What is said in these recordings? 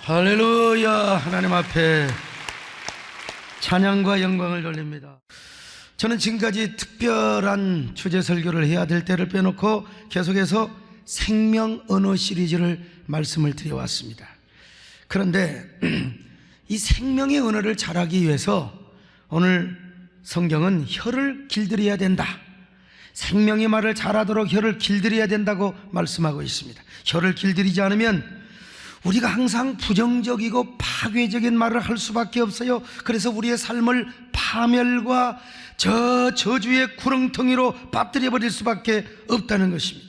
할렐루야. 하나님 앞에 찬양과 영광을 돌립니다. 저는 지금까지 특별한 주제 설교를 해야 될 때를 빼놓고 계속해서 생명 언어 시리즈를 말씀을 드려왔습니다. 그런데 이 생명의 언어를 잘하기 위해서 오늘 성경은 혀를 길들여야 된다, 생명의 말을 잘하도록 혀를 길들여야 된다고 말씀하고 있습니다. 혀를 길들이지 않으면 우리가 항상 부정적이고 파괴적인 말을 할 수밖에 없어요. 그래서 우리의 삶을 파멸과 저주의 구렁텅이로 빠뜨려 버릴 수밖에 없다는 것입니다.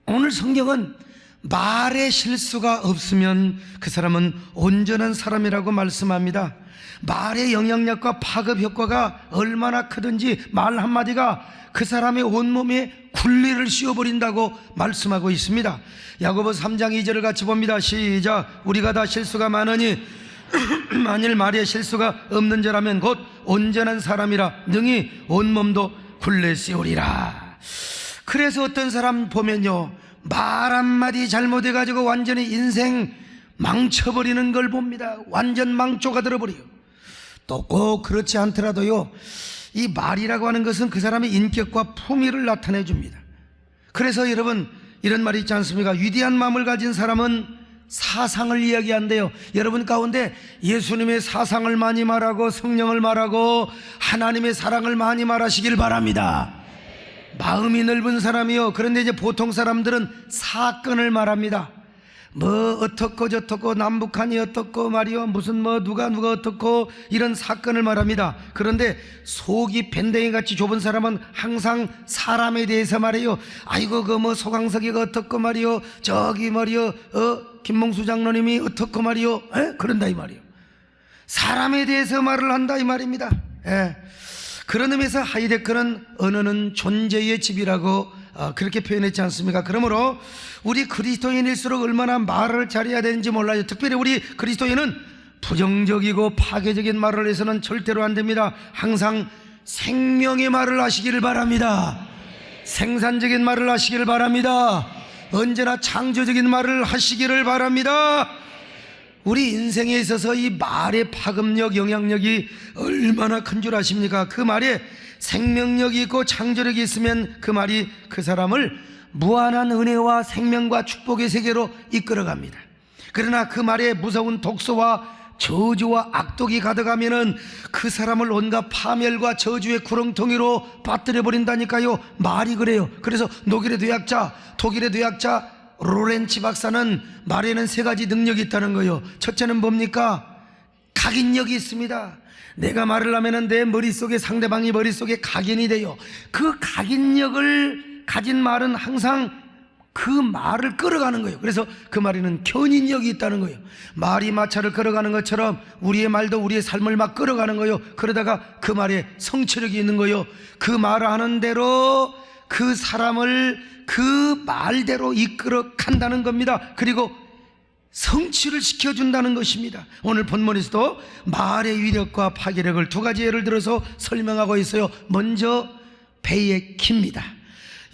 오늘 성경은 말에 실수가 없으면 그 사람은 온전한 사람이라고 말씀합니다. 말의 영향력과 파급 효과가 얼마나 크든지 말 한마디가 그 사람의 온몸에 굴레를 씌워버린다고 말씀하고 있습니다. 야고보서 3장 2절을 같이 봅니다. 시작. 우리가 다 실수가 많으니 만일 말에 실수가 없는 자라면 곧 온전한 사람이라 능히 온몸도 굴레 씌우리라. 그래서 어떤 사람 보면요, 말 한마디 잘못해가지고 완전히 인생 망쳐버리는 걸 봅니다. 완전 망조가 들어버려요. 또 꼭 그렇지 않더라도요, 이 말이라고 하는 것은 그 사람의 인격과 품위를 나타내 줍니다. 그래서 여러분, 이런 말이 있지 않습니까? 위대한 마음을 가진 사람은 사상을 이야기한대요. 여러분 가운데 예수님의 사상을 많이 말하고 성령을 말하고 하나님의 사랑을 많이 말하시길 바랍니다. 마음이 넓은 사람이요. 그런데 이제 보통 사람들은 사건을 말합니다. 뭐 어떻고 저떻고 남북한이 어떻고 말이요, 무슨 뭐 누가 어떻고 이런 사건을 말합니다. 그런데 속이 밴댕이 같이 좁은 사람은 항상 사람에 대해서 말해요. 아이고 그 뭐 소강석이가 어떻고 말이요, 저기 말이요 김몽수 장로님이 어떻고 말이요, 그런다 이 말이요. 사람에 대해서 말을 한다 이 말입니다. 그런 의미에서 하이데거는 언어는 존재의 집이라고 그렇게 표현했지 않습니까? 그러므로 우리 그리스도인일수록 얼마나 말을 잘해야 되는지 몰라요. 특별히 우리 그리스도인은 부정적이고 파괴적인 말을 해서는 절대로 안 됩니다. 항상 생명의 말을 하시기를 바랍니다. 생산적인 말을 하시기를 바랍니다. 언제나 창조적인 말을 하시기를 바랍니다. 우리 인생에 있어서 이 말의 파급력, 영향력이 얼마나 큰 줄 아십니까? 그 말에 생명력이 있고 창조력이 있으면 그 말이 그 사람을 무한한 은혜와 생명과 축복의 세계로 이끌어갑니다. 그러나 그 말에 무서운 독소와 저주와 악독이 가득하면은 그 사람을 온갖 파멸과 저주의 구렁텅이로 빠뜨려 버린다니까요. 말이 그래요. 그래서 독일의 뇌학자 로렌치 박사는 말에는 3가지 능력이 있다는 거예요. 첫째는 뭡니까? 각인력이 있습니다. 내가 말을 하면은 내 머릿속에, 상대방이 머릿속에 각인이 돼요. 그 각인력을 가진 말은 항상 그 말을 끌어가는 거예요. 그래서 그 말에는 견인력이 있다는 거예요. 말이 마차를 끌어가는 것처럼 우리의 말도 우리의 삶을 막 끌어가는 거예요. 그러다가 그 말에 성취력이 있는 거예요. 그 말하는 대로 그 사람을 그 말대로 이끌어 간다는 겁니다. 그리고 성취를 시켜준다는 것입니다. 오늘 본문에서도 말의 위력과 파괴력을 2가지 예를 들어서 설명하고 있어요. 먼저 배의 키입니다.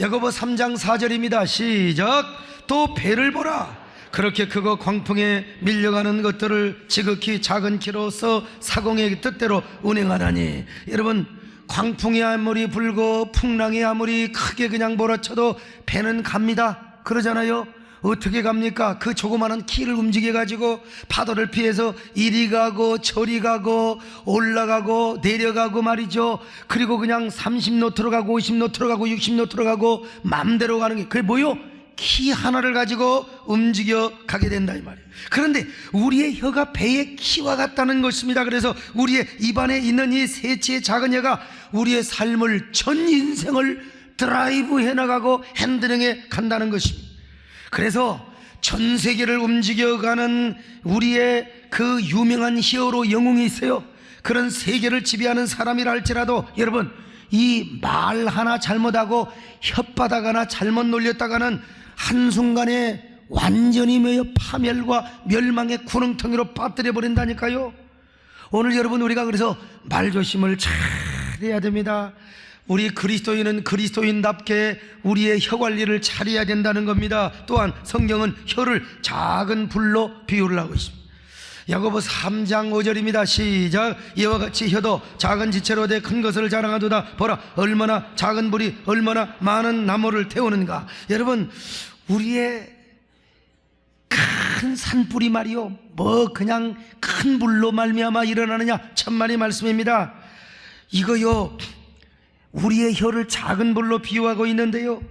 야고보 3장 4절입니다. 시작. 또 배를 보라. 그렇게 크고 광풍에 밀려가는 것들을 지극히 작은 키로서 사공의 뜻대로 운행하다니. 여러분, 광풍이 아무리 불고 풍랑이 아무리 크게 그냥 몰아쳐도 배는 갑니다. 그러잖아요. 어떻게 갑니까? 그 조그마한 키를 움직여 가지고 파도를 피해서 이리 가고 저리 가고 올라가고 내려가고 말이죠. 그리고 그냥 30노트로 가고 50노트로 가고 60노트로 가고 맘대로 가는 게, 그게 뭐요? 키 하나를 가지고 움직여 가게 된다 이 말이에요. 그런데 우리의 혀가 배의 키와 같다는 것입니다. 그래서 우리의 입안에 있는 이 세치의 작은 혀가 우리의 삶을, 전 인생을 드라이브 해나가고 핸들링해 간다는 것입니다. 그래서 전 세계를 움직여가는 우리의 그 유명한 히어로 영웅이 있어요. 그런 세계를 지배하는 사람이라 할지라도 여러분, 이 말 하나 잘못하고 혓바닥 하나 잘못 놀렸다가는 한순간에 완전히 파멸과 멸망의 구렁텅이로 빠뜨려 버린다니까요. 오늘 여러분, 우리가 그래서 말조심을 잘 해야 됩니다. 우리 그리스도인은 그리스도인답게 우리의 혀 관리를 잘해야 된다는 겁니다. 또한 성경은 혀를 작은 불로 비유를 하고 있습니다. 야고보 3장 5절입니다. 시작. 이와 같이 혀도 작은 지체로 돼 큰 것을 자랑하도다. 보라, 얼마나 작은 불이 얼마나 많은 나무를 태우는가. 여러분, 우리의 큰 산불이 말이요, 뭐 그냥 큰 불로 말미암아 일어나느냐, 천만의 말씀입니다. 이거요, 우리의 혀를 작은 불로 비유하고 있는데요,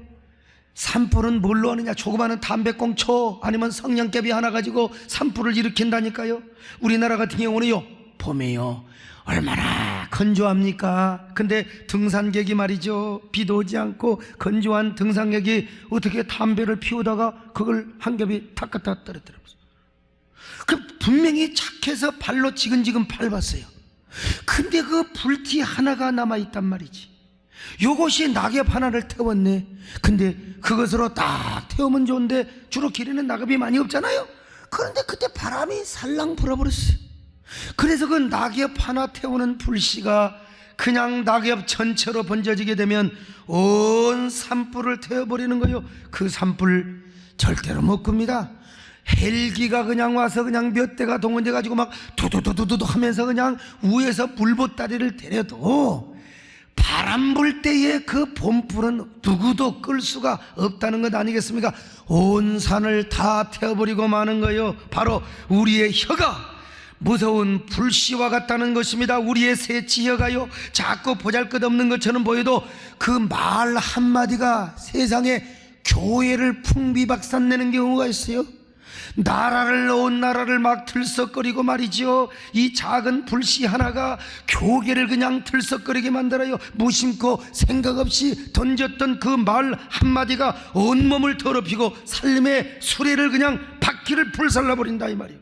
산불은 뭘로 하느냐? 조그마한 담배꽁초 아니면 성냥개비 하나 가지고 산불을 일으킨다니까요. 우리나라 같은 경우는요, 봄에요 얼마나 건조합니까? 근데 등산객이 말이죠, 비도 오지 않고 건조한 등산객이 어떻게 담배를 피우다가 그걸 한 겹이 탁 갖다 떨어뜨렸어요. 그 분명히 착해서 발로 지근지근 밟았어요. 근데 그 불티 하나가 남아있단 말이지. 요것이 낙엽 하나를 태웠네. 근데 그것으로 딱 태우면 좋은데 주로 길에는 낙엽이 많이 없잖아요. 그런데 그때 바람이 살랑 불어버렸어요. 그래서 그 낙엽 하나 태우는 불씨가 그냥 낙엽 전체로 번져지게 되면 온 산불을 태워버리는 거예요. 그 산불 절대로 못 끕니다. 헬기가 그냥 와서 그냥 몇 대가 동원돼 가지고 막 두두두두두 하면서 그냥 위에서 불보따리를 때려도 바람 불 때의 그 봄불은 누구도 끌 수가 없다는 것 아니겠습니까? 온 산을 다 태워버리고 마는 거예요. 바로 우리의 혀가 무서운 불씨와 같다는 것입니다. 우리의 새치혀가요, 자꾸 보잘것없는 것처럼 보여도 그 말 한마디가 세상에 교회를 풍비박산내는 경우가 있어요. 나라를 온 나라를 막 들썩거리고 말이죠. 이 작은 불씨 하나가 교계를 그냥 들썩거리게 만들어요. 무심코 생각 없이 던졌던 그 말 한마디가 온몸을 더럽히고 삶의 수레를 그냥 바퀴를 불살라버린다 이 말이에요.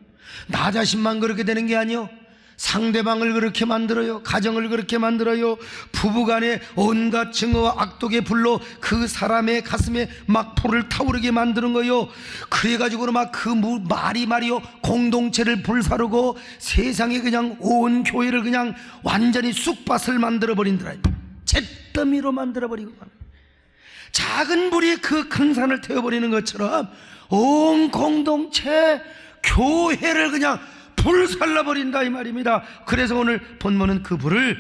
나 자신만 그렇게 되는 게 아니요, 상대방을 그렇게 만들어요. 가정을 그렇게 만들어요. 부부간에 온갖 증오와 악독의 불로 그 사람의 가슴에 막 불을 타오르게 만드는 거예요. 그래가지고는 막 그 말이 말이요, 공동체를 불사르고 세상에 그냥 온 교회를 그냥 완전히 쑥밭을 만들어버린더라. 잿더미로 만들어버리고, 작은 불이 그 큰 산을 태워버리는 것처럼 온 공동체 교회를 그냥 불살라버린다 이 말입니다. 그래서 오늘 본문은 그 불을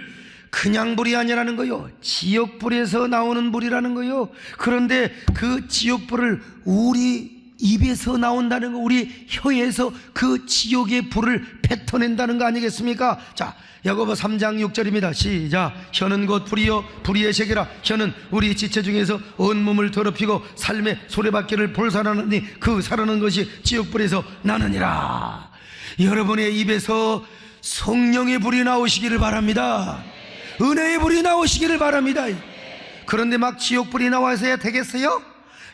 그냥 불이 아니라는 거요, 지옥불에서 나오는 불이라는 거요. 그런데 그 지옥불을 우리 입에서 나온다는 거, 우리 혀에서 그 지옥의 불을 뱉어낸다는 거 아니겠습니까? 자, 야고보 3장 6절입니다. 시작. 혀는 곧 불이요 불의의 세계라. 혀는 우리 지체 중에서 온몸을 더럽히고 삶의 소리바퀴를 불살하느니 그 살아는 것이 지옥불에서 나느니라. 여러분의 입에서 성령의 불이 나오시기를 바랍니다. 은혜의 불이 나오시기를 바랍니다. 그런데 막 지옥불이 나와서야 되겠어요?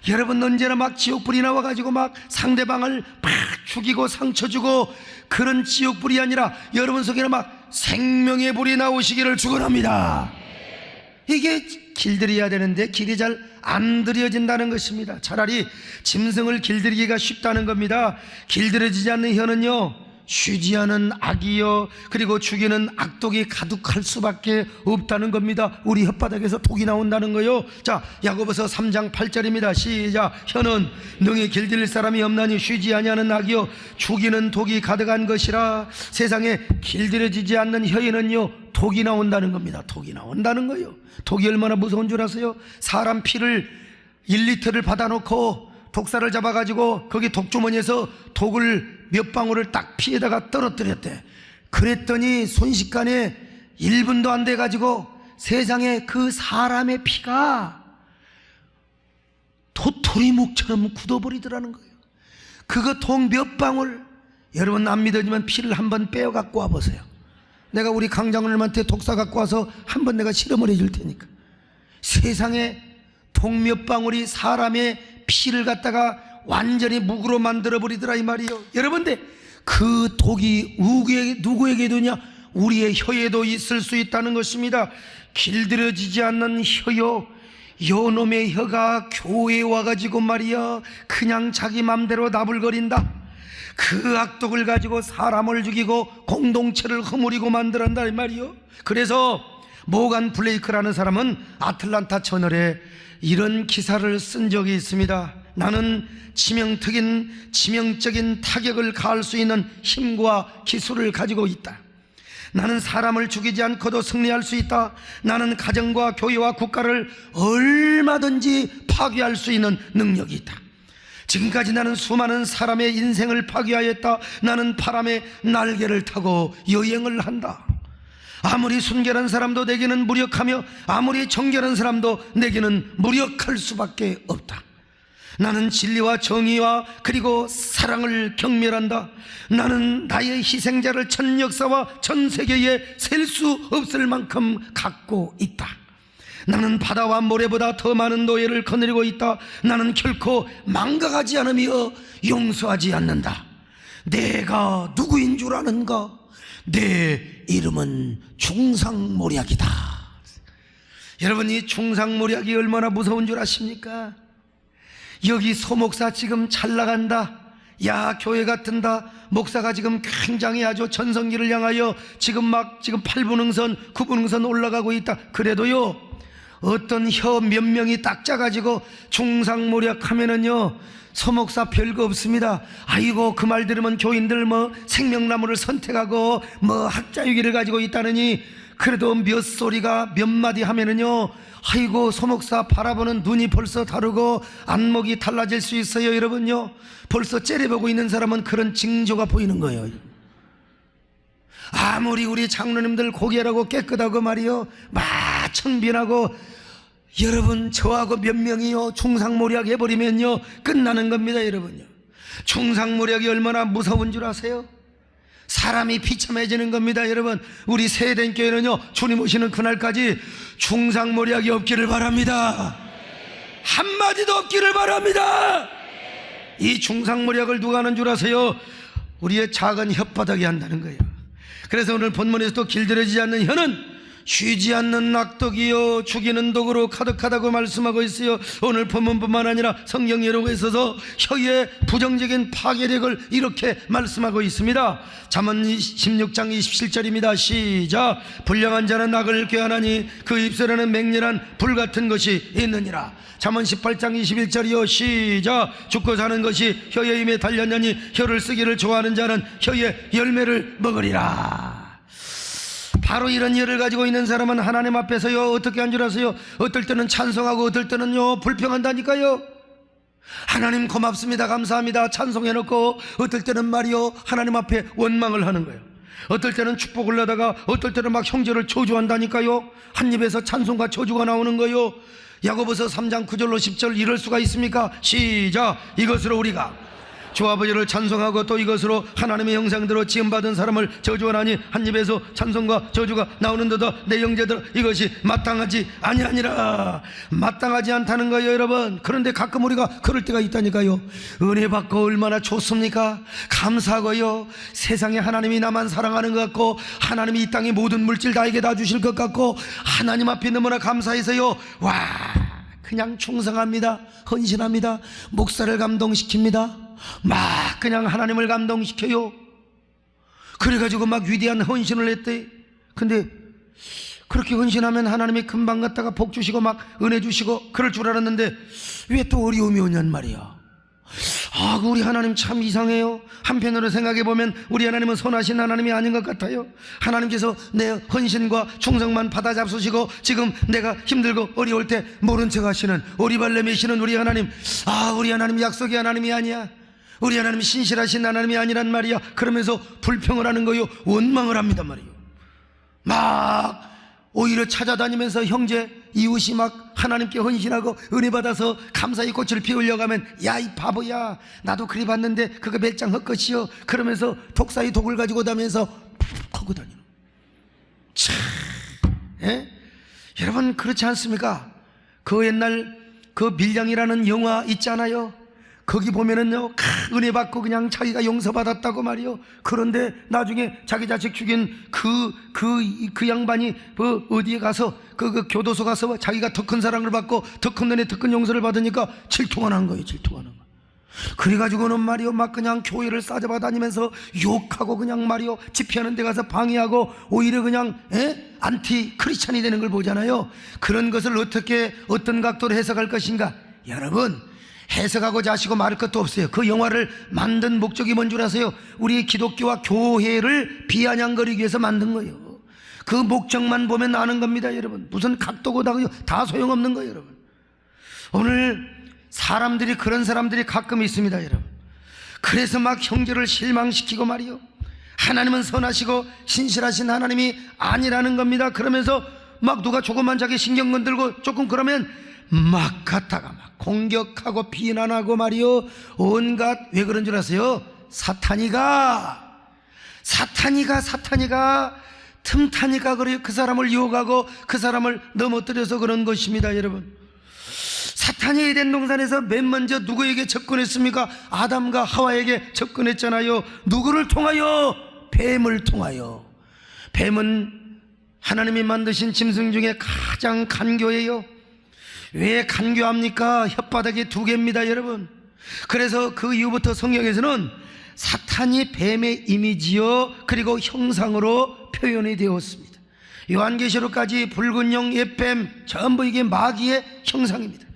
여러분, 언제나 막 지옥불이 나와가지고 막 상대방을 막 죽이고 상처 주고 그런 지옥불이 아니라 여러분 속에는 막 생명의 불이 나오시기를 축원합니다. 이게 길들여야 되는데 길이 잘 안 들여진다는 것입니다. 차라리 짐승을 길들이기가 쉽다는 겁니다. 길들여지지 않는 혀는요, 쉬지 않은 악이요, 그리고 죽이는 악독이 가득할 수밖에 없다는 겁니다. 우리 혓바닥에서 독이 나온다는 거요. 자, 야고보서 3장 8절입니다. 시작. 혀는 능히 길들일 사람이 없나니 쉬지 아니하는 악이요 죽이는 독이 가득한 것이라. 세상에 길들여지지 않는 혀에는요 독이 나온다는 겁니다. 독이 나온다는 거예요. 독이 얼마나 무서운 줄 아세요? 사람 피를 1리터를 받아놓고 독사를 잡아가지고 거기 독주머니에서 독을 몇 방울을 딱 피에다가 떨어뜨렸대. 그랬더니 순식간에 1분도 안 돼가지고 세상에 그 사람의 피가 도토리묵처럼 굳어버리더라는 거예요. 그거 독 몇 방울, 여러분 안 믿어지면 피를 한번 빼어 갖고 와보세요. 내가 우리 강장로님한테 독사 갖고 와서 한번 내가 실험을 해줄 테니까. 세상에 독 몇 방울이 사람의 피를 갖다가 완전히 묵으로 만들어버리더라 이 말이에요. 여러분들, 그 독이 누구에게도냐? 우리의 혀에도 있을 수 있다는 것입니다. 길들여지지 않는 혀요, 요놈의 혀가 교회에 와가지고 말이야 그냥 자기 맘대로 나불거린다. 그 악독을 가지고 사람을 죽이고 공동체를 허물이고 만들었다 이 말이요. 그래서 모간 블레이크라는 사람은 아틀란타 저널에 이런 기사를 쓴 적이 있습니다. 나는 치명적인 타격을 가할 수 있는 힘과 기술을 가지고 있다. 나는 사람을 죽이지 않고도 승리할 수 있다. 나는 가정과 교회와 국가를 얼마든지 파괴할 수 있는 능력이 있다. 지금까지 나는 수많은 사람의 인생을 파괴하였다. 나는 바람에 날개를 타고 여행을 한다. 아무리 순결한 사람도 내게는 무력하며 아무리 정결한 사람도 내게는 무력할 수밖에 없다. 나는 진리와 정의와 그리고 사랑을 경멸한다. 나는 나의 희생자를 전 역사와 전 세계에 셀 수 없을 만큼 갖고 있다. 나는 바다와 모래보다 더 많은 노예를 거느리고 있다. 나는 결코 망각하지 않으며 용서하지 않는다. 내가 누구인 줄 아는가? 내 이름은 중상모략이다. 여러분, 이 중상모략이 얼마나 무서운 줄 아십니까? 여기 소목사 지금 잘 나간다. 야, 교회가 뜬다. 목사가 지금 굉장히 아주 전성기를 향하여 지금 8분응선 9분응선 올라가고 있다. 그래도요, 어떤 혀 몇 명이 딱 짜가지고 중상모략하면은요, 소목사 별거 없습니다. 아이고, 그 말 들으면 교인들 생명나무를 선택하고 학자유기를 가지고 있다느니, 그래도 몇 소리가 몇 마디 하면은요, 아이고, 소목사 바라보는 눈이 벌써 다르고 안목이 달라질 수 있어요. 여러분요, 벌써 째려보고 있는 사람은 그런 징조가 보이는 거예요. 아무리 우리 장로님들 고결하고 깨끗하고 말이요, 청빈하고, 여러분 저하고 몇 명이요 중상모략 해버리면요 끝나는 겁니다. 여러분요, 중상모략이 얼마나 무서운 줄 아세요? 사람이 비참해지는 겁니다. 여러분, 우리 세된 교회는요, 주님 오시는 그날까지 중상모략이 없기를 바랍니다. 한마디도 없기를 바랍니다. 이 중상모략을 누가 하는 줄 아세요? 우리의 작은 혓바닥이 한다는 거예요. 그래서 오늘 본문에서도 길들여지지 않는 혀는 쉬지 않는 낙독이요 죽이는 독으로 가득하다고 말씀하고 있어요. 오늘 본문뿐만 아니라 성경 여러 곳에 있어서 혀의 부정적인 파괴력을 이렇게 말씀하고 있습니다. 잠언 16장 27절입니다 시작. 불량한 자는 악을 꾀하나니 그 입술에는 맹렬한 불같은 것이 있느니라. 잠언 18장 21절이요 시작. 죽고 사는 것이 혀의 힘에 달렸냐니 혀를 쓰기를 좋아하는 자는 혀의 열매를 먹으리라. 바로 이런 혀를 가지고 있는 사람은 하나님 앞에서요 어떻게 한 줄 아세요? 어떨 때는 찬송하고 어떨 때는요 불평한다니까요. 하나님 고맙습니다, 감사합니다 찬송해놓고, 어떨 때는 말이요 하나님 앞에 원망을 하는 거예요. 어떨 때는 축복을 하다가 어떨 때는 막 형제를 저주한다니까요. 한 입에서 찬송과 저주가 나오는 거예요. 야고보서 3장 9절로 10절 이럴 수가 있습니까? 시작. 이것으로 우리가 주 아버지를 찬송하고 또 이것으로 하나님의 형상대로 지음받은 사람을 저주하나니 한 입에서 찬송과 저주가 나오는데도 내 형제들 이것이 마땅하지 아니하니라. 마땅하지 않다는 거예요 여러분. 그런데 가끔 우리가 그럴 때가 있다니까요. 은혜 받고 얼마나 좋습니까? 감사하고요, 세상에 하나님이 나만 사랑하는 것 같고 하나님이 이 땅의 모든 물질 나에게 다 주실 것 같고 하나님 앞에 너무나 감사해서요, 와 그냥 충성합니다, 헌신합니다, 목사를 감동시킵니다, 막 그냥 하나님을 감동시켜요. 그래가지고 막 위대한 헌신을 했대. 근데 그렇게 헌신하면 하나님이 금방 갔다가 복 주시고 막 은혜 주시고 그럴 줄 알았는데 왜 또 어려움이 오냔 말이야. 우리 하나님 참 이상해요. 한편으로 생각해보면 우리 하나님은 선하신 하나님이 아닌 것 같아요. 하나님께서 내 헌신과 충성만 받아 잡수시고 지금 내가 힘들고 어려울 때 모른 척 하시는, 오리발레 매시는 우리 하나님, 우리 하나님 약속의 하나님이 아니야, 우리 하나님 신실하신 하나님이 아니란 말이야. 그러면서 불평을 하는 거요, 원망을 합니다 말이요. 막 오히려 찾아다니면서 형제 이웃이 막 하나님께 헌신하고 은혜 받아서 감사의 꽃을 피우려고 하면 야 이 바보야, 나도 그리 봤는데 그거 몇 장 헛것이요, 그러면서 독사의 독을 가지고 다면서 하고 다니는. 참, 여러분 그렇지 않습니까? 그 옛날 그 밀양이라는 영화 있잖아요. 거기 보면은요, 은혜 받고 그냥 자기가 용서받았다고 말이요. 그런데 나중에 자기 자식 죽인 그 양반이 어디에 가서 그 교도소 가서 자기가 더 큰 사랑을 받고 더 큰 은혜, 더 큰 용서를 받으니까 질투가 난 거예요. 질투가 난 거예요. 그래가지고는 말이요 막 그냥 교회를 싸잡아 다니면서 욕하고 그냥 말이요 집회하는 데 가서 방해하고 오히려 그냥 안티 크리스찬이 되는 걸 보잖아요. 그런 것을 어떻게 어떤 각도로 해석할 것인가? 여러분, 해석하고자 하시고 말할 것도 없어요. 그 영화를 만든 목적이 뭔 줄 아세요? 우리 기독교와 교회를 비아냥거리기 위해서 만든 거예요. 그 목적만 보면 아는 겁니다, 여러분. 무슨 각도고 다 소용없는 거예요, 여러분. 오늘 사람들이, 그런 사람들이 가끔 있습니다, 여러분. 그래서 막 형제를 실망시키고 말이요, 하나님은 선하시고 신실하신 하나님이 아니라는 겁니다. 그러면서 막 누가 조금만 자기 신경 건들고 조금 그러면 막 갖다가 막 공격하고 비난하고 말이요, 온갖, 왜 그런 줄 아세요? 사탄이가 틈타니까 그래요. 그 사람을 유혹하고 그 사람을 넘어뜨려서 그런 것입니다, 여러분. 사탄이 에덴 동산에서 맨 먼저 누구에게 접근했습니까? 아담과 하와에게 접근했잖아요. 누구를 통하여? 뱀을 통하여. 뱀은 하나님이 만드신 짐승 중에 가장 간교해요. 왜 간교합니까? 혓바닥이 2개입니다, 여러분. 그래서 그 이후부터 성경에서는 사탄이 뱀의 이미지요, 그리고 형상으로 표현이 되었습니다. 요한계시록까지 붉은 용, 옛뱀, 전부 이게 마귀의 형상입니다.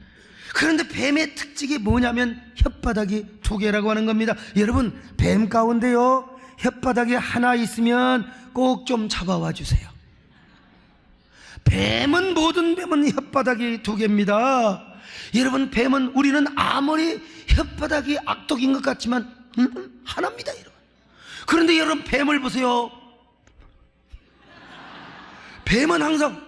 그런데 뱀의 특징이 뭐냐면 혓바닥이 2개라고 하는 겁니다. 여러분, 뱀 가운데요, 혓바닥이 하나 있으면 꼭 좀 잡아와 주세요. 모든 뱀은 혓바닥이 2개입니다. 여러분, 우리는 아무리 혓바닥이 악독인 것 같지만 하나입니다, 여러분. 그런데 여러분, 뱀을 보세요. 뱀은 항상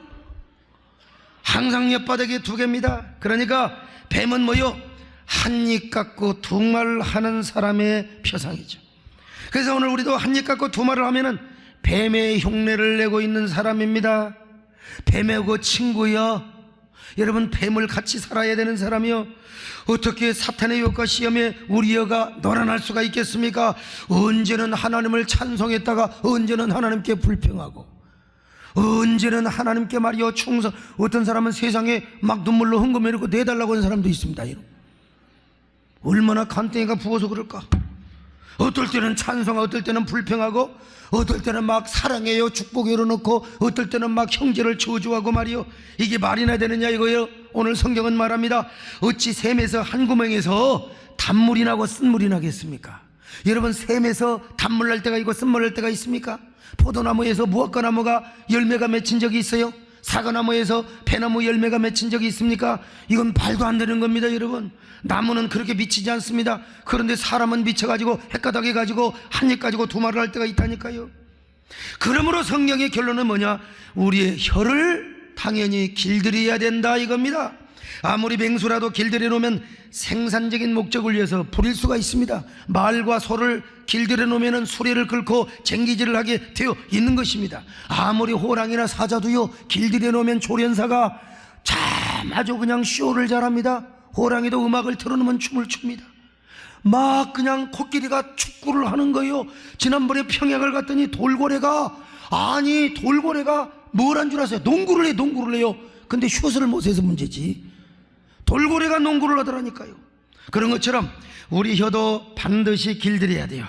혓바닥이 2개입니다. 그러니까 뱀은 뭐요? 한입 갖고 두 말 하는 사람의 표상이죠. 그래서 오늘 우리도 한입 갖고 두 말을 하면은 뱀의 흉내를 내고 있는 사람입니다. 뱀하고 친구요. 여러분, 뱀을 같이 살아야 되는 사람이요. 어떻게 사탄의 유혹과 시험에 우리 여가 놀아날 수가 있겠습니까? 언제는 하나님을 찬송했다가 언제는 하나님께 불평하고, 언제는 하나님께 말이요 충성. 어떤 사람은 세상에 막 눈물로 흥금해놓고 내달라고 하는 사람도 있습니다. 얼마나 간땡이가 부어서 그럴까? 어떨 때는 찬송하고, 어떨 때는 불평하고, 어떨 때는 막 사랑해요 축복 열어놓고, 어떨 때는 막 형제를 저주하고 말이요. 이게 말이나 되느냐 이거예요. 오늘 성경은 말합니다. 어찌 샘에서 한 구멍에서 단물이 나고 쓴물이 나겠습니까? 여러분, 샘에서 단물 날 때가 있고 쓴물 날 때가 있습니까? 포도나무에서 무화과 나무가 열매가 맺힌 적이 있어요? 사과나무에서 배나무 열매가 맺힌 적이 있습니까? 이건 말도 안 되는 겁니다, 여러분. 나무는 그렇게 미치지 않습니다. 그런데 사람은 미쳐가지고 헷가닥해 가지고 한입 가지고 두 말을 할 때가 있다니까요. 그러므로 성경의 결론은 뭐냐? 우리의 혀를 당연히 길들여야 된다 이겁니다. 아무리 맹수라도 길들여 놓으면 생산적인 목적을 위해서 부릴 수가 있습니다. 말과 소를 길들여 놓으면 수레를 끌고 쟁기질을 하게 되어 있는 것입니다. 아무리 호랑이나 사자도요, 길들여 놓으면 조련사가 참 아주 그냥 쇼를 잘합니다. 호랑이도 음악을 틀어놓으면 춤을 춥니다. 막 그냥 코끼리가 축구를 하는 거예요. 지난번에 평양을 갔더니 돌고래가 뭘 한 줄 아세요? 농구를 해요. 근데 슛을 못 해서 문제지. 돌고래가 농구를 하더라니까요. 그런 것처럼 우리 혀도 반드시 길들여야 돼요.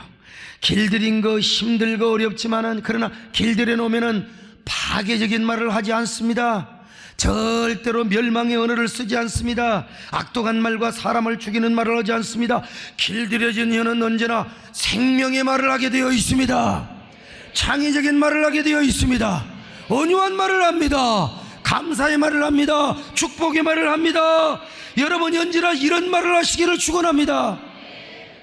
길들인 거 힘들고 어렵지만은, 그러나 길들여 놓으면은 파괴적인 말을 하지 않습니다. 절대로 멸망의 언어를 쓰지 않습니다. 악독한 말과 사람을 죽이는 말을 하지 않습니다. 길들여진 혀는 언제나 생명의 말을 하게 되어 있습니다. 창의적인 말을 하게 되어 있습니다. 온유한 말을 합니다. 감사의 말을 합니다. 축복의 말을 합니다. 여러분이 언제나 이런 말을 하시기를 축원합니다.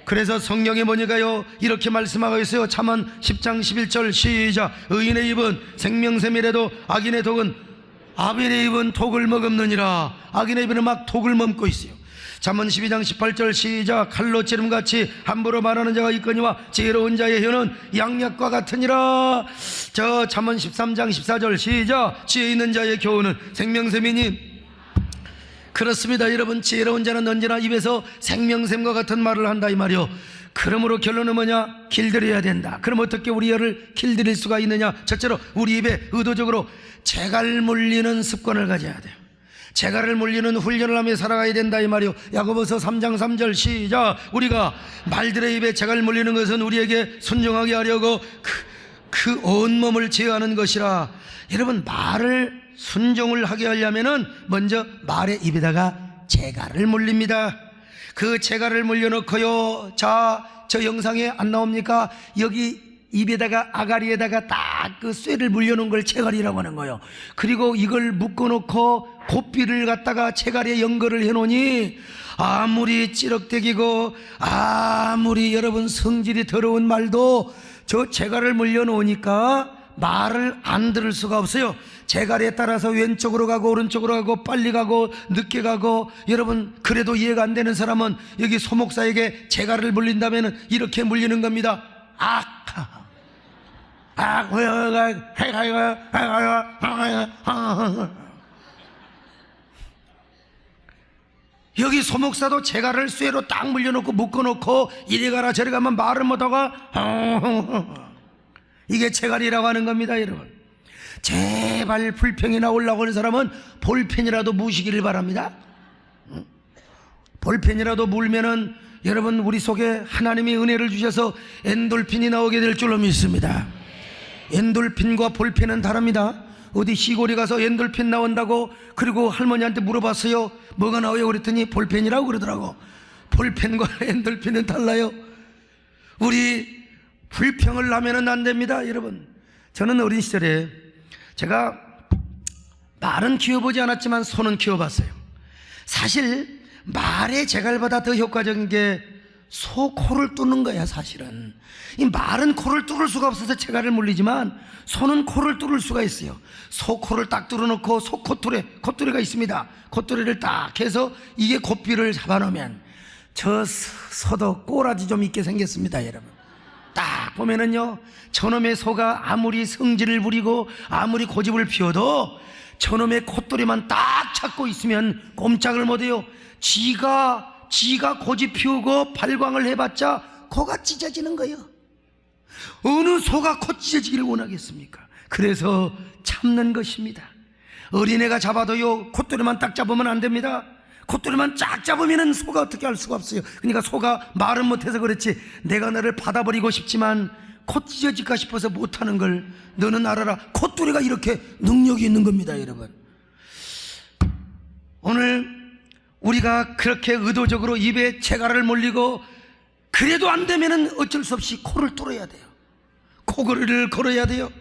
그래서 성경에 뭐냐가요, 이렇게 말씀하고 있어요. 잠언 10장 11절 시작. 의인의 입은 생명샘이라도 악인의 독은, 아벨의 입은 독을 머금느니라. 악인의 입은 막 독을 머금고 있어요. 잠언 12장 18절 시작. 칼로 찌름같이 함부로 말하는 자가 있거니와 지혜로운 자의 혀는 양약과 같으니라. 저 잠언 13장 14절 시작. 지혜 있는 자의 교훈은 생명샘이니. 그렇습니다, 여러분. 지혜로운 자는 언제나 입에서 생명샘과 같은 말을 한다 이 말이요. 그러므로 결론은 뭐냐? 길들여야 된다. 그럼 어떻게 우리 혀를 길들일 수가 있느냐? 첫째로 우리 입에 의도적으로 재갈 물리는 습관을 가져야 돼요. 재갈을 물리는 훈련을 하며 살아가야 된다 이 말이요. 야고보서 3장 3절 시작. 우리가 말들의 입에 재갈 물리는 것은 우리에게 순종하게 하려고 그 온몸을 제어하는 것이라. 여러분, 말을 순종을 하게 하려면은 먼저 말의 입에다가 재갈을 물립니다. 그 재갈을 물려놓고요. 자, 저 영상에 안 나옵니까? 여기 입에다가 아가리에다가 딱 그 쇠를 물려놓은 걸 재갈이라고 하는 거예요. 그리고 이걸 묶어놓고 고삐를 갖다가 재갈에 연결을 해놓으니 아무리 찌럭대기고 아무리 여러분 성질이 더러운 말도 저 재갈을 물려놓으니까 말을 안 들을 수가 없어요. 재갈에 따라서 왼쪽으로 가고 오른쪽으로 가고 빨리 가고 늦게 가고. 여러분, 그래도 이해가 안 되는 사람은 여기 소목사에게 재갈을 물린다면 이렇게 물리는 겁니다. 여기 소목사도 재갈을 쇠로 딱 물려놓고 묶어놓고 이리 가라 저리 가면 말을 못하고 이게 재갈이라고 하는 겁니다. 여러분, 제발 불평이 나오려고 하는 사람은 볼펜이라도 무시기를 바랍니다. 볼펜이라도 물면은 여러분, 우리 속에 하나님이 은혜를 주셔서 엔돌핀이 나오게 될 줄로 믿습니다. 엔돌핀과 볼펜은 다릅니다. 어디 시골에 가서 엔돌핀 나온다고 그리고 할머니한테 물어봤어요. 뭐가 나와요? 그랬더니 볼펜이라고 그러더라고. 볼펜과 엔돌핀은 달라요. 우리 불평을 하면은 안 됩니다. 여러분, 저는 어린 시절에 제가 말은 키워보지 않았지만 손은 키워봤어요. 사실 말의 재갈보다 더 효과적인 게 소 코를 뚫는 거야. 사실은 이 말은 코를 뚫을 수가 없어서 재갈을 물리지만 소는 코를 뚫을 수가 있어요. 소 코를 딱 뚫어놓고 소 콧뚜레가 있습니다. 콧뚜레를 딱 해서 이게 고삐를 잡아놓으면 저 소도 꼬라지 좀 있게 생겼습니다. 여러분, 딱 보면은요, 저놈의 소가 아무리 성질을 부리고 아무리 고집을 피워도 저놈의 콧뚜레만 딱 잡고 있으면 꼼짝을 못해요. 지가 고집 피우고 발광을 해봤자 코가 찢어지는 거예요. 어느 소가 코 찢어지기를 원하겠습니까? 그래서 참는 것입니다. 어린애가 잡아도요, 콧뚜레만 딱 잡으면 안 됩니다. 콧뚜레만 쫙 잡으면 소가 어떻게 할 수가 없어요. 그러니까 소가 말은 못해서 그렇지 내가 너를 받아버리고 싶지만 코 찢어질까 싶어서 못하는 걸 너는 알아라. 콧뚜레가 이렇게 능력이 있는 겁니다. 여러분, 오늘 우리가 그렇게 의도적으로 입에 재갈을 물리고 그래도 안 되면은 어쩔 수 없이 코를 뚫어야 돼요. 코걸이를 걸어야 돼요.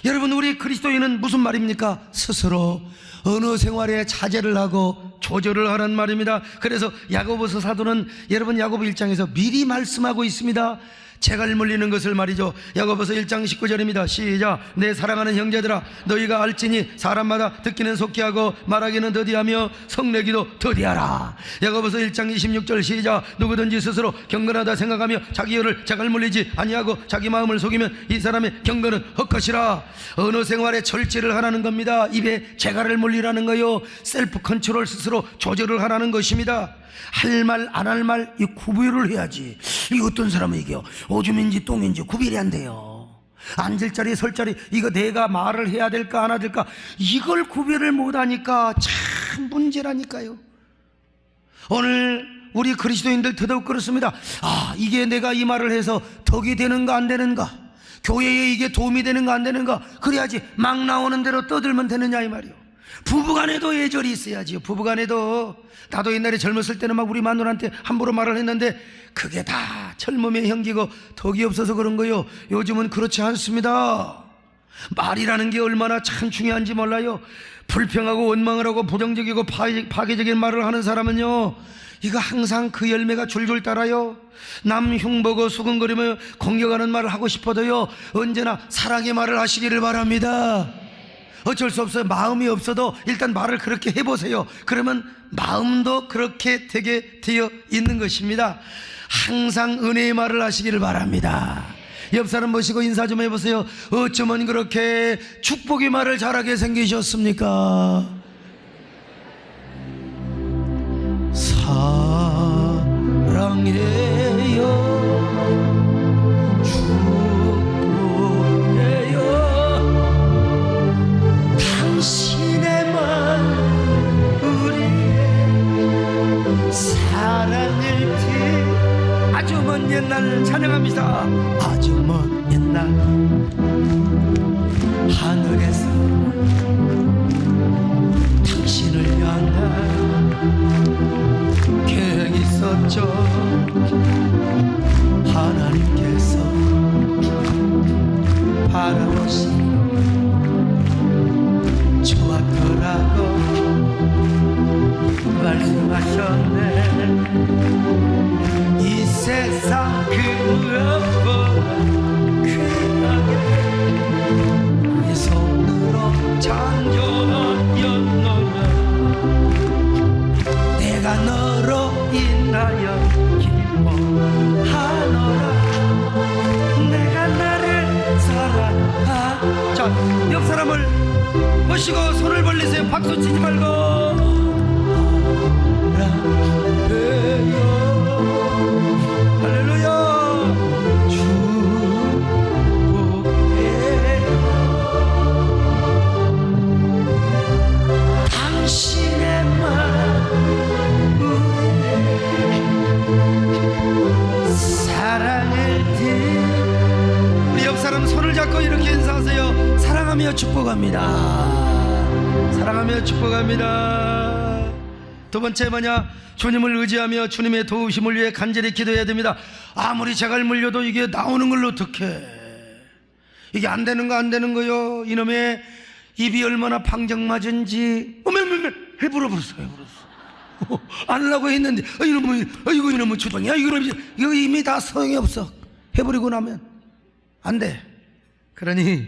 여러분, 우리 그리스도인은 무슨 말입니까? 스스로 언어 생활에 자제를 하고 조절을 하란 말입니다. 그래서 야고보서 사도는 여러분 야고보 1장에서 미리 말씀하고 있습니다. 재갈 물리는 것을 말이죠. 야고보서 1장 19절입니다. 시작. 내 사랑하는 형제들아, 너희가 알지니 사람마다 듣기는 속히 하고 말하기는 더디하며 성내기도 더디하라. 야고보서 1장 26절 시작. 누구든지 스스로 경건하다 생각하며 자기 혀를 재갈 물리지 아니하고 자기 마음을 속이면 이 사람의 경건은 헛것이라. 언어 생활에 절제를 하라는 겁니다. 입에 재갈을 물리라는 거요. 셀프 컨트롤, 스스로 조절을 하라는 것입니다. 할 말 안 할 말 이 구별을 해야지. 이 어떤 사람은 이게요, 오줌인지 똥인지 구별이 안 돼요. 앉을 자리 설 자리 이거 내가 말을 해야 될까 안 해야 될까 이걸 구별을 못하니까 참 문제라니까요. 오늘 우리 그리스도인들 더더욱 그렇습니다. 이게 내가 이 말을 해서 덕이 되는가 안 되는가, 교회에 이게 도움이 되는가 안 되는가, 그래야지 막 나오는 대로 떠들면 되느냐 이 말이요. 부부간에도 예절이 있어야지요. 부부간에도. 나도 옛날에 젊었을 때는 막 우리 마누라한테 함부로 말을 했는데 그게 다 젊음의 형기고 덕이 없어서 그런 거예요. 요즘은 그렇지 않습니다. 말이라는 게 얼마나 참 중요한지 몰라요. 불평하고 원망을 하고 부정적이고 파괴적인 말을 하는 사람은요, 이거 항상 그 열매가 줄줄 따라요. 남 흉보고 수근거리며 공격하는 말을 하고 싶어도요, 언제나 사랑의 말을 하시기를 바랍니다. 어쩔 수 없어요. 마음이 없어도 일단 말을 그렇게 해보세요. 그러면 마음도 그렇게 되게 되어 있는 것입니다. 항상 은혜의 말을 하시기를 바랍니다. 옆 사람 보시고 인사 좀 해보세요. 어쩌면 그렇게 축복의 말을 잘하게 생기셨습니까? 사랑해요, 당신의 말 우리의 사랑을 아주 먼 옛날 찬양합니다. 아주 먼 옛날 하늘에서 당신을 향한 계획이 있었죠. 말씀하셨죠. 하나님께서 바라보시고 좋았더라고 말씀하셨네. 이 세상 그 무엇보다 귀하게 내 손으로 창조하였노라. 내가 너로 인하여 기뻐하노라. 내가 나를 사랑하. 자, 옆 사람을 보시고 손을 벌리세요. 박수 치지 말고. 할렐루야. 축복해요. 당신의 마음에 사랑을 드. 우리 옆 사람 손을 잡고 이렇게 인사하세요. 사랑하며 축복합니다. 사랑하며 축복합니다. 두 번째 뭐냐? 주님을 의지하며 주님의 도우심을 위해 간절히 기도해야 됩니다. 아무리 재갈 물려도 이게 나오는 걸로 어떡해. 이게 안 되는 거요. 이놈의 입이 얼마나 방정맞은지. 어메 해불어 버렸어. 안 하려고 했는데 이놈의 주둥이야. 이거 이미 다 소용이 없어. 해버리고 나면 안 돼. 그러니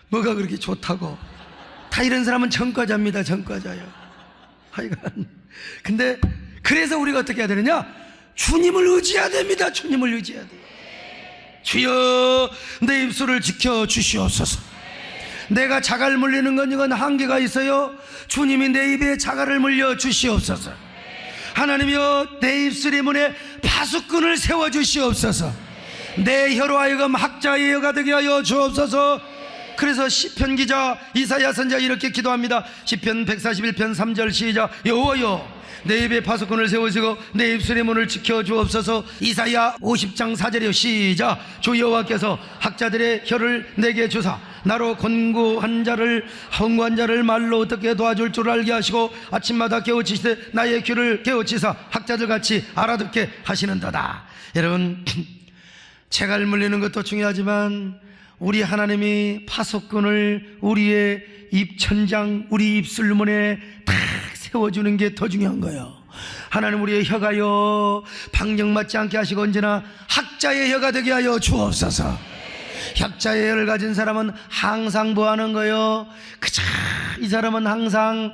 뭐가 그렇게 좋다고. 다 이런 사람은 전과자입니다. 전과자요. 하여간 근데 그래서 우리가 어떻게 해야 되느냐? 주님을 의지해야 됩니다. 주님을 의지해야 돼요. 주여 내 입술을 지켜주시옵소서. 내가 자갈 물리는 건 이건 한계가 있어요. 주님이 내 입에 자갈을 물려 주시옵소서. 하나님이여 내 입술의 문에 파수꾼을 세워주시옵소서. 내 혀로 하여금 학자의 혀가 되게 하여 주옵소서. 그래서 시편 기자 이사야 선지자 이렇게 기도합니다. 시편 141편 3절 시작. 여호와여 내 입에 파수꾼을 세우시고 내 입술의 문을 지켜주옵소서. 이사야 50장 4절이요 시작. 주 여호와께서 학자들의 혀를 내게 주사 나로 권고한 자를 말로 어떻게 도와줄 줄 알게 하시고 아침마다 깨우치시되 나의 귀를 깨우치사 학자들같이 알아듣게 하시는도다. 여러분 재갈 물리는 것도 중요하지만 우리 하나님이 파수꾼을 우리의 입천장 우리 입술문에 탁 세워주는 게 더 중요한 거예요. 하나님 우리의 혀가요 방정맞지 않게 하시고 언제나 학자의 혀가 되게 하여 주옵소서. 학자의 혀를 가진 사람은 항상 뭐 하는 거예요? 그저 이 사람은 항상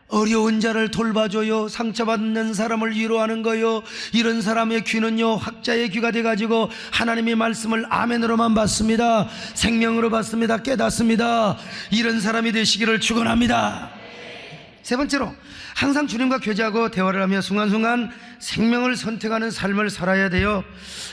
어려운 자를 돌봐줘요. 상처받는 사람을 위로하는 거요. 이런 사람의 귀는요 학자의 귀가 돼가지고 하나님의 말씀을 아멘으로만 받습니다. 생명으로 받습니다. 깨닫습니다. 이런 사람이 되시기를 축원합니다. 세 번째로 항상 주님과 교제하고 대화를 하며 순간순간 생명을 선택하는 삶을 살아야 돼요.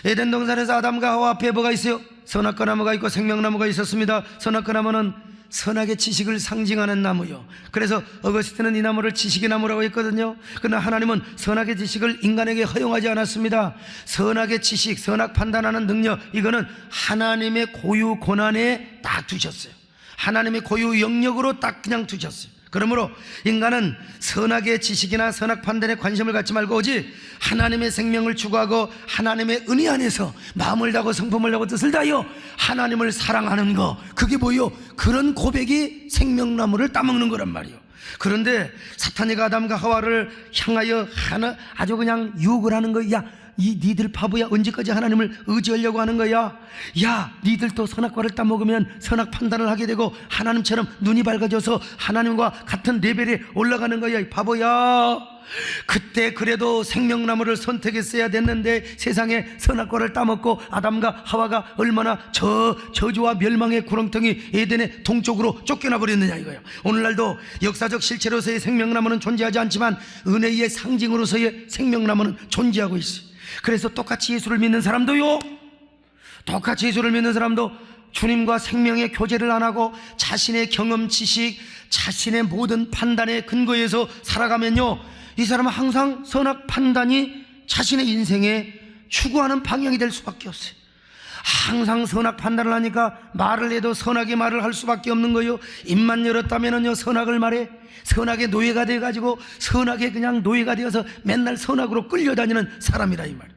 에덴 동산에서 아담과 하와 앞에 뭐가 있어요? 선악과 나무가 있고 생명나무가 있었습니다. 선악과 나무는 선악의 지식을 상징하는 나무요. 그래서 어거스틴은 이 나무를 지식의 나무라고 했거든요. 그러나 하나님은 선악의 지식을 인간에게 허용하지 않았습니다. 선악의 지식, 선악 판단하는 능력, 이거는 하나님의 고유 권한에 딱 두셨어요. 하나님의 고유 영역으로 딱 그냥 두셨어요. 그러므로 인간은 선악의 지식이나 선악 판단에 관심을 갖지 말고 오직 하나님의 생명을 추구하고 하나님의 은혜 안에서 마음을 다하고 성품을 다하고 뜻을 다하여 하나님을 사랑하는 거, 그게 뭐요? 그런 고백이 생명나무를 따먹는 거란 말이요. 그런데 사탄이가 아담과 하와를 향하여 아주 그냥 유혹을 하는 거야. 이 니들 바보야, 언제까지 하나님을 의지하려고 하는 거야? 야, 니들도 선악과를 따먹으면 선악 판단을 하게 되고 하나님처럼 눈이 밝아져서 하나님과 같은 레벨에 올라가는 거야, 이 바보야. 그때 그래도 생명나무를 선택했어야 됐는데 세상에 선악과를 따먹고 아담과 하와가 얼마나 저주와 멸망의 구렁텅이 에덴의 동쪽으로 쫓겨나 버렸느냐 이거예요. 오늘날도 역사적 실체로서의 생명나무는 존재하지 않지만 은혜의 상징으로서의 생명나무는 존재하고 있어요. 그래서 똑같이 예수를 믿는 사람도요, 똑같이 예수를 믿는 사람도 주님과 생명의 교제를 안 하고 자신의 경험, 지식, 자신의 모든 판단의 근거에서 살아가면요, 이 사람은 항상 선악 판단이 자신의 인생에 추구하는 방향이 될 수밖에 없어요. 항상 선악 판단을 하니까 말을 해도 선악의 말을 할 수밖에 없는 거요. 입만 열었다면은요 선악을 말해. 선악의 노예가 돼가지고 선악의 그냥 노예가 되어서 맨날 선악으로 끌려다니는 사람이라 이 말.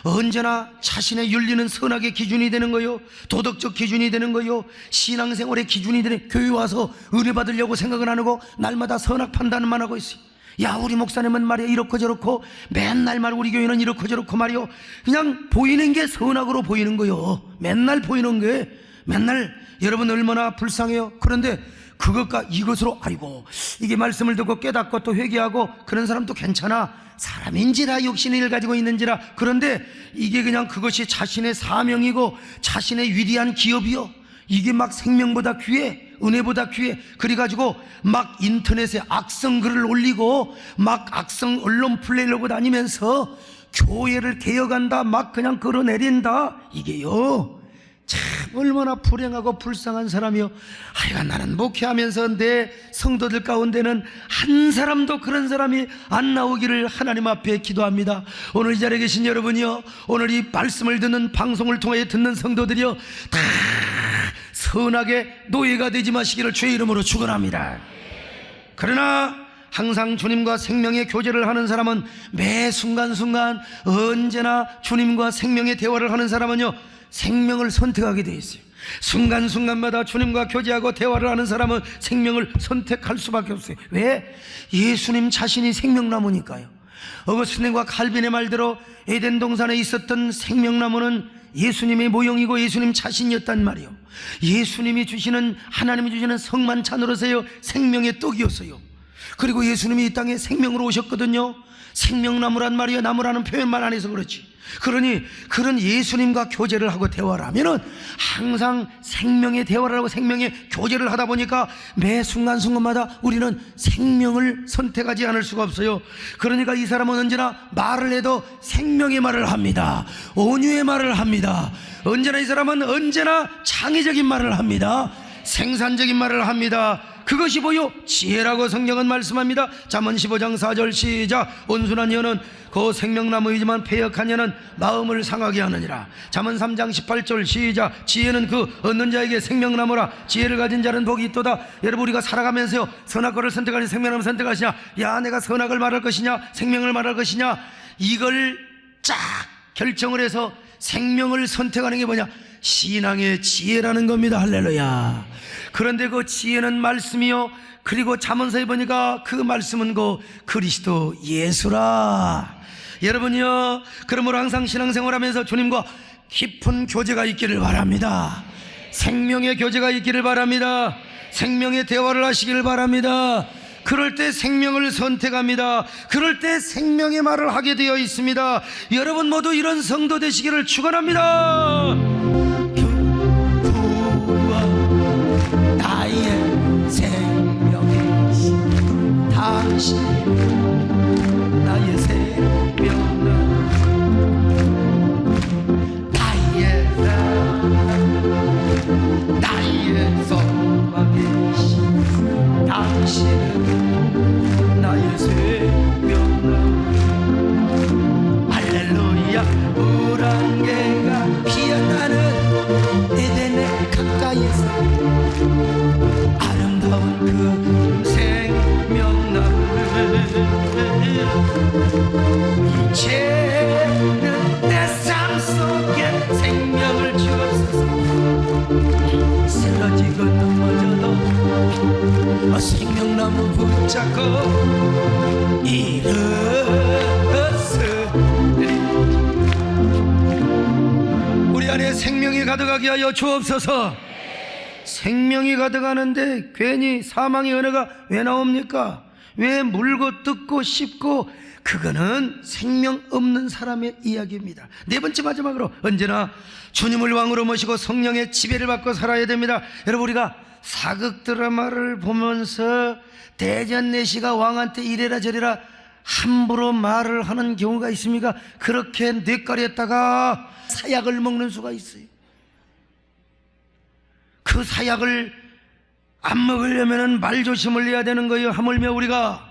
언제나 자신의 윤리는 선악의 기준이 되는 거요, 도덕적 기준이 되는 거요, 신앙생활의 기준이 되는, 교회 와서 은혜 받으려고 생각은 안 하고 날마다 선악 판단만 하고 있어요. 야, 우리 목사님은 말이야 이렇고 저렇고, 맨날 말 우리 교회는 이렇고 저렇고 말이요. 그냥 보이는 게 선악으로 보이는 거요. 맨날 보이는 게 맨날. 여러분 얼마나 불쌍해요. 그런데 그것과 이것으로 아이고 이게 말씀을 듣고 깨닫고 또 회개하고 그런 사람도 괜찮아. 사람인지라 육신의 일 가지고 있는지라. 그런데 이게 그냥 그것이 자신의 사명이고 자신의 위대한 기업이요, 이게 막 생명보다 귀해, 은혜보다 귀해. 그래가지고 막 인터넷에 악성 글을 올리고 막 악성 언론 플레이하고 다니면서 교회를 개혁한다 막 그냥 끌어내린다. 이게요 참 얼마나 불행하고 불쌍한 사람이요. 하여간 나는 목회하면서 내 성도들 가운데는 한 사람도 그런 사람이 안 나오기를 하나님 앞에 기도합니다. 오늘 이 자리에 계신 여러분이요, 오늘 이 말씀을 듣는, 방송을 통해 듣는 성도들이요, 다 선악의 노예가 되지 마시기를 주의 이름으로 축원합니다. 그러나 항상 주님과 생명의 교제를 하는 사람은, 매 순간순간 언제나 주님과 생명의 대화를 하는 사람은요 생명을 선택하게 되어 있어요. 순간순간마다 주님과 교제하고 대화를 하는 사람은 생명을 선택할 수밖에 없어요. 왜? 예수님 자신이 생명나무니까요. 어거스틴과 칼빈의 말대로 에덴 동산에 있었던 생명나무는 예수님의 모형이고 예수님 자신이었단 말이에요. 예수님이 주시는, 하나님이 주시는 성만찬으로서요 생명의 떡이었어요. 그리고 예수님이 이 땅에 생명으로 오셨거든요. 생명나무란 말이야, 나무라는 표현만 안 해서 그렇지. 그러니 그런 예수님과 교제를 하고 대화를 하면은 항상 생명의 대화를 하고 생명의 교제를 하다 보니까 매 순간순간마다 우리는 생명을 선택하지 않을 수가 없어요. 그러니까 이 사람은 언제나 말을 해도 생명의 말을 합니다. 온유의 말을 합니다. 언제나 이 사람은 언제나 창의적인 말을 합니다. 생산적인 말을 합니다. 그것이 뭐요? 지혜라고 성경은 말씀합니다. 잠언 15장 4절 시작. 온순한 여는 그 생명나무이지만 패역한 여는 마음을 상하게 하느니라. 잠언 3장 18절 시작. 지혜는 그 얻는 자에게 생명나무라. 지혜를 가진 자는 복이 있도다. 여러분 우리가 살아가면서요 선악과를 선택하냐 생명나무를 선택하시냐, 야 내가 선악을 말할 것이냐 생명을 말할 것이냐, 이걸 쫙 결정을 해서 생명을 선택하는 게 뭐냐? 신앙의 지혜라는 겁니다. 할렐루야. 그런데 그 지혜는 말씀이요, 그리고 잠언서에 보니까 그 말씀은 그 그리스도 예수라. 여러분이요, 그러므로 항상 신앙생활하면서 주님과 깊은 교제가 있기를 바랍니다. 생명의 교제가 있기를 바랍니다. 생명의 대화를 하시기를 바랍니다. 그럴 때 생명을 선택합니다. 그럴 때 생명의 말을 하게 되어 있습니다. 여러분 모두 이런 성도 되시기를 축원합니다. 나의 생명이신 당신, 나의 생명, 나의 소망이신 당신은 나의 생명. 할렐루야. 물안개가 피어나는 에덴의 가까이에서 아름다운 그 생명나무를 이제는 내 삶 속에 생명을 주옵소서. 쓰러지고 넘어져도 생명나무 붙잡고 일어서리. 우리 안에 생명이 가득하게 하여 주옵소서. 생명이 가득하는데 괜히 사망의 은혜가 왜 나옵니까? 왜 물고 뜯고 씹고? 그거는 생명 없는 사람의 이야기입니다. 네 번째 마지막으로, 언제나 주님을 왕으로 모시고 성령의 지배를 받고 살아야 됩니다. 여러분 우리가 사극 드라마를 보면서 대전내시가 왕한테 이래라 저래라 함부로 말을 하는 경우가 있습니까? 그렇게 뇌까리했다가 사약을 먹는 수가 있어요. 그 사약을 안 먹으려면 말조심을 해야 되는 거예요. 하물며 우리가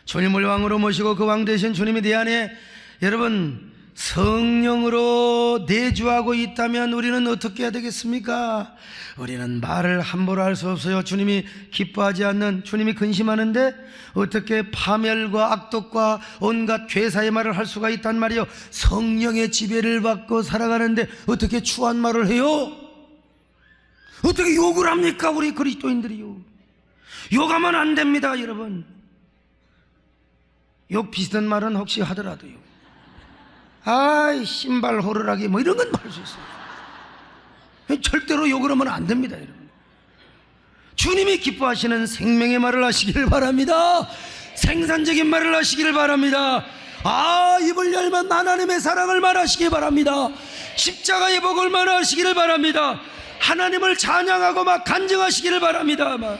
주님을 왕으로 모시고 그 왕 대신 주님이 내 안에, 여러분 성령으로 내주하고 있다면 우리는 어떻게 해야 되겠습니까? 우리는 말을 함부로 할 수 없어요. 주님이 기뻐하지 않는, 주님이 근심하는데 어떻게 파멸과 악독과 온갖 괴사의 말을 할 수가 있단 말이요. 성령의 지배를 받고 살아가는데 어떻게 추한 말을 해요? 어떻게 욕을 합니까? 우리 그리스도인들이요. 욕하면 안 됩니다, 여러분. 욕 비슷한 말은 혹시 하더라도요. 아이, 신발 호루라기 뭐 이런 건 할 수 있어요. 절대로 욕을 하면 안 됩니다, 여러분. 주님이 기뻐하시는 생명의 말을 하시기를 바랍니다. 생산적인 말을 하시기를 바랍니다. 아, 입을 열면 하나님의 사랑을 말하시기 바랍니다. 십자가의 복을 말하시기를 바랍니다. 하나님을 찬양하고 막 간증하시기를 바랍니다. 막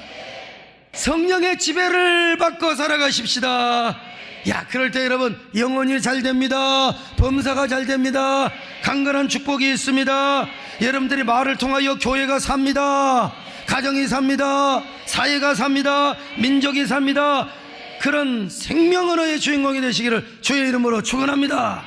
성령의 지배를 받고 살아가십시다. 야, 그럴 때 여러분 영혼이 잘 됩니다. 범사가 잘 됩니다. 강건한 축복이 있습니다. 여러분들이 말을 통하여 교회가 삽니다. 가정이 삽니다. 사회가 삽니다. 민족이 삽니다. 그런 생명 언어의 주인공이 되시기를 주의 이름으로 축원합니다.